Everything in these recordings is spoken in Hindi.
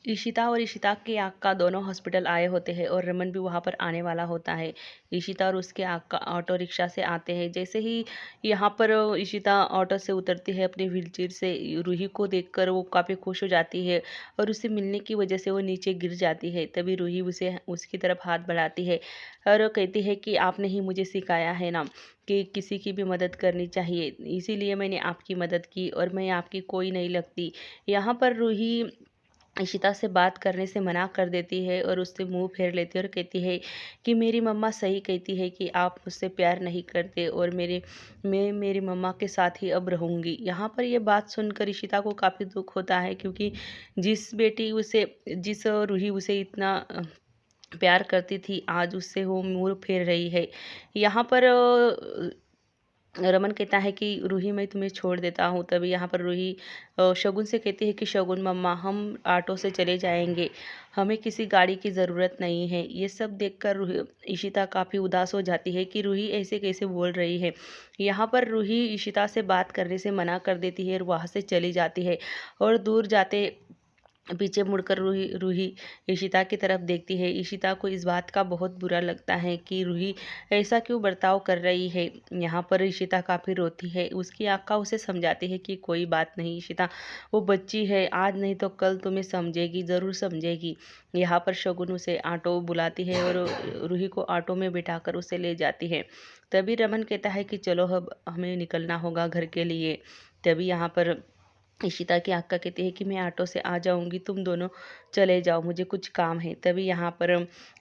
ईशिता और ईशिता के आका दोनों हॉस्पिटल आए होते हैं और रमन भी वहाँ पर आने वाला होता है। ईशिता और उसके आका ऑटो रिक्शा से आते हैं। जैसे ही यहाँ पर ईशिता ऑटो से उतरती है अपनी व्हीलचेयर से, रूही को देखकर वो काफ़ी खुश हो जाती है और उससे मिलने की वजह से वो नीचे गिर जाती है। तभी रूही उसे उसकी तरफ हाथ बढ़ाती है और कहती है कि आपने ही मुझे सिखाया है ना कि किसी की भी मदद करनी चाहिए, इसीलिए मैंने आपकी मदद की और मैं आपकी कोई नहीं लगती। यहाँ पर रूही इशिता से बात करने से मना कर देती है और उससे मुंह फेर लेती है और कहती है कि मेरी मम्मा सही कहती है कि आप मुझसे प्यार नहीं करते और मैं मेरी मम्मा के साथ ही अब रहूँगी। यहाँ पर ये बात सुनकर इशिता को काफ़ी दुख होता है, क्योंकि जिस रूही उसे इतना प्यार करती थी, आज उससे वो मुंह फेर रही है। यहाँ पर रमन कहता है कि रूही मैं तुम्हें छोड़ देता हूँ। तभी यहाँ पर रूही शगुन से कहती है कि शगुन मम्मा हम ऑटो से चले जाएंगे, हमें किसी गाड़ी की ज़रूरत नहीं है। ये सब देखकर रूही इशिता काफ़ी उदास हो जाती है कि रूही ऐसे कैसे बोल रही है। यहाँ पर रूही इशिता से बात करने से मना कर देती है और वहाँ से चली जाती है और दूर जाते पीछे मुड़कर रूही रूही इशिता की तरफ देखती है। इशिता को इस बात का बहुत बुरा लगता है कि रूही ऐसा क्यों बर्ताव कर रही है। यहाँ पर इशिता काफ़ी रोती है। उसकी आका उसे समझाती है कि कोई बात नहीं इशिता, वो बच्ची है, आज नहीं तो कल तुम्हें समझेगी, ज़रूर समझेगी। यहाँ पर शगुन उसे ऑटो बुलाती है और रूही को ऑटो में बिठाकर उसे ले जाती है। तभी रमन कहता है कि चलो अब हमें निकलना होगा घर के लिए। तभी यहाँ पर इशिता की आका कहती है कि मैं ऑटो से आ जाऊंगी, तुम दोनों चले जाओ, मुझे कुछ काम है। तभी यहाँ पर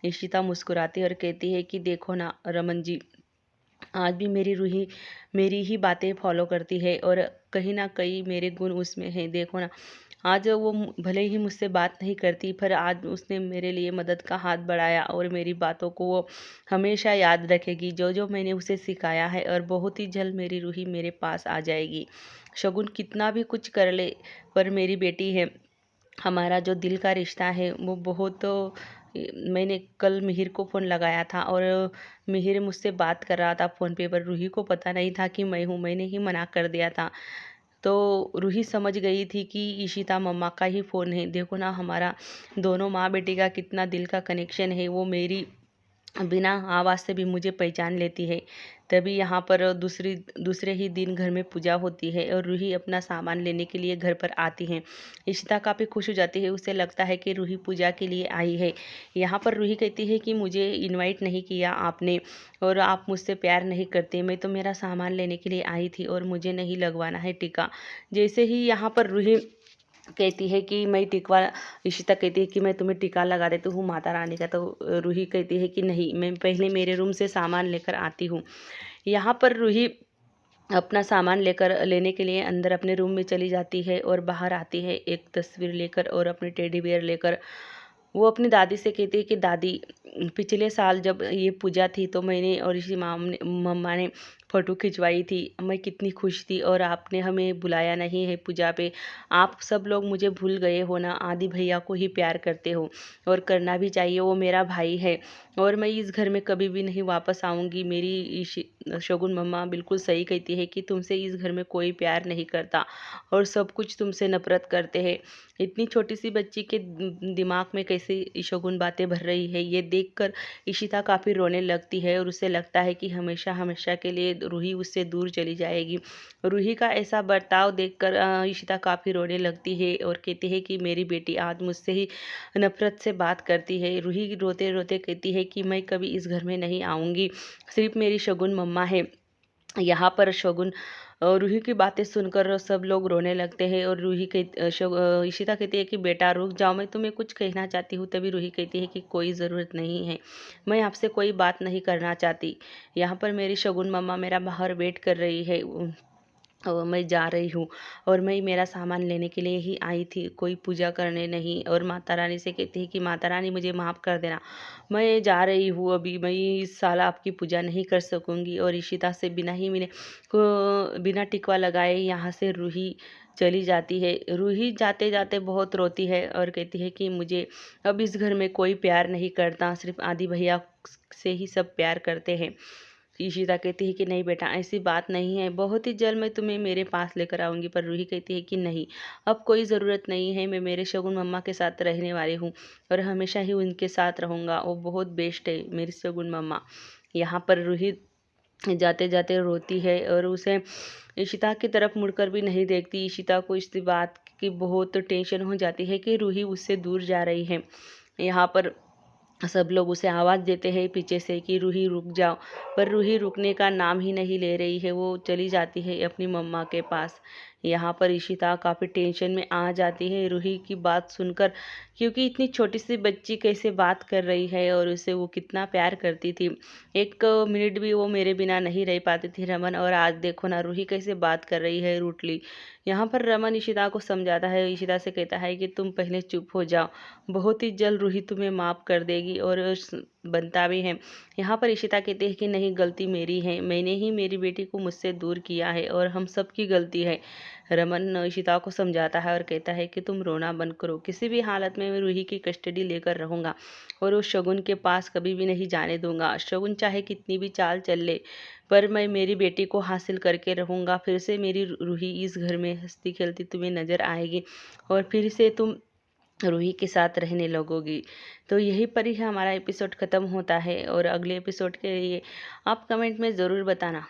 इशिता मुस्कुराती है और कहती है कि देखो ना रमन जी, आज भी मेरी रूही मेरी ही बातें फॉलो करती है और कहीं ना कहीं मेरे गुण उसमें हैं। देखो ना, आज वो भले ही मुझसे बात नहीं करती, पर आज उसने मेरे लिए मदद का हाथ बढ़ाया और मेरी बातों को वो हमेशा याद रखेगी, जो जो मैंने उसे सिखाया है, और बहुत ही जल्द मेरी रूही मेरे पास आ जाएगी। शगुन कितना भी कुछ कर ले, पर मेरी बेटी है, हमारा जो दिल का रिश्ता है वो बहुत। मैंने कल मिहिर को फ़ोन लगाया था और मिहिर मुझसे बात कर रहा था फ़ोन पे, पर रूही को पता नहीं था कि मैं हूँ, मैंने ही मना कर दिया था। तो रूही समझ गई थी कि इशिता मम्मा का ही फ़ोन है। देखो ना, हमारा दोनों माँ बेटी का कितना दिल का कनेक्शन है, वो मेरी बिना आवाज़ से भी मुझे पहचान लेती है। तभी यहाँ पर दूसरे ही दिन घर में पूजा होती है और रूही अपना सामान लेने के लिए घर पर आती है। इशिता काफ़ी खुश हो जाती है, उसे लगता है कि रूही पूजा के लिए आई है। यहाँ पर रूही कहती है कि मुझे इनवाइट नहीं किया आपने और आप मुझसे प्यार नहीं करते, मैं तो मेरा सामान लेने के लिए आई थी और मुझे नहीं लगवाना है टीका। जैसे ही यहाँ पर रूही कहती है कि मैं टिकवा इशिता कहती है कि मैं तुम्हें टीका लगा देती हूँ माता रानी का, तो रूही कहती है कि नहीं, मैं पहले मेरे रूम से सामान लेकर आती हूँ। यहाँ पर रूही अपना सामान लेने के लिए अंदर अपने रूम में चली जाती है और बाहर आती है एक तस्वीर लेकर और अपने टेडी बियर लेकर। वो अपनी दादी से कहती है कि दादी, पिछले साल जब ये पूजा थी तो मैंने और इसी मम्मा ने फ़ोटो खिंचवाई थी, मैं कितनी खुश थी और आपने हमें बुलाया नहीं है पूजा पे। आप सब लोग मुझे भूल गए हो ना, आदि भैया को ही प्यार करते हो और करना भी चाहिए, वो मेरा भाई है और मैं इस घर में कभी भी नहीं वापस आऊँगी। शगुन मम्मा बिल्कुल सही कहती है कि तुमसे इस घर में कोई प्यार नहीं करता और सब कुछ तुमसे नफरत करते हैं। इतनी छोटी सी बच्ची के दिमाग में कैसे शगुन बातें भर रही है, ये देखकर इशिता काफ़ी रोने लगती है और उसे लगता है कि हमेशा हमेशा के लिए रूही उससे दूर चली जाएगी। रूही का ऐसा बर्ताव देखकर इशिता काफ़ी रोने लगती है और कहती है कि मेरी बेटी आज मुझसे ही नफरत से बात करती है। रूही रोते रोते कहती है कि मैं कभी इस घर में नहीं आऊँगी, सिर्फ मेरी शगुन मम्मा है। यहाँ पर शगुन रूही की बातें सुनकर सब लोग रोने लगते हैं और इशिता कहती है कि बेटा रुक जाओ, मैं तुम्हें कुछ कहना चाहती हूँ। तभी रूही कहती है कि कोई ज़रूरत नहीं है, मैं आपसे कोई बात नहीं करना चाहती। यहाँ पर मेरी शगुन मम्मा मेरा बाहर वेट कर रही है, मैं जा रही हूँ और मैं मेरा सामान लेने के लिए ही आई थी, कोई पूजा करने नहीं। और माता रानी से कहती है कि माता रानी मुझे माफ़ कर देना, मैं जा रही हूँ अभी, मैं इस साल आपकी पूजा नहीं कर सकूँगी। और इशिता से बिना टिकवा लगाए यहाँ से रूही चली जाती है। रूही जाते जाते बहुत रोती है और कहती है कि मुझे अब इस घर में कोई प्यार नहीं करता, सिर्फ आदि भैया से ही सब प्यार करते हैं। ईशिता कहती है कि नहीं बेटा, ऐसी बात नहीं है, बहुत ही जल्द मैं तुम्हें मेरे पास लेकर आऊँगी। पर रूही कहती है कि नहीं, अब कोई ज़रूरत नहीं है, मैं मेरे शगुन मम्मा के साथ रहने वाली हूँ और हमेशा ही उनके साथ रहूँगा। वो बहुत बेस्ट है मेरी शगुन मम्मा। यहाँ पर रूही जाते-जाते रोती है और उसे इशिता की तरफ मुड़कर भी नहीं देखती। इशिता को इस बात की बहुत टेंशन हो जाती है कि रूही उससे दूर जा रही है। यहाँ पर सब लोग उसे आवाज़ देते हैं पीछे से कि रूही रुक जाओ, पर रूही रुकने का नाम ही नहीं ले रही है। वो चली जाती है अपनी मम्मा के पास। यहाँ पर इशिता काफ़ी टेंशन में आ जाती है रूही की बात सुनकर, क्योंकि इतनी छोटी सी बच्ची कैसे बात कर रही है और उसे वो कितना प्यार करती थी। एक मिनट भी वो मेरे बिना नहीं रह पाती थी रमन, और आज देखो ना रूही कैसे बात कर रही है रूडली। यहाँ पर रमन इशिता को समझाता है, इशिता से कहता है कि तुम पहले चुप हो जाओ, बहुत ही जल्द रूही तुम्हें माफ़ कर देगी और बनता भी है। यहाँ पर इशिता कहती है कि नहीं, गलती मेरी है, मैंने ही मेरी बेटी को मुझसे दूर किया है और हम सब की गलती है। रमन इशिता को समझाता है और कहता है कि तुम रोना बंद करो, किसी भी हालत में मैं रूही की कस्टडी लेकर रहूँगा और उस शगुन के पास कभी भी नहीं जाने दूंगा। शगुन चाहे कितनी भी चाल चल ले, पर मैं मेरी बेटी को हासिल करके रहूँगा। फिर से मेरी रूही इस घर में हंसती खेलती तुम्हें नज़र आएगी और फिर से तुम रूही के साथ रहने लगोगी। तो यहीं पर ही हमारा एपिसोड ख़त्म होता है और अगले एपिसोड के लिए आप कमेंट में ज़रूर बताना।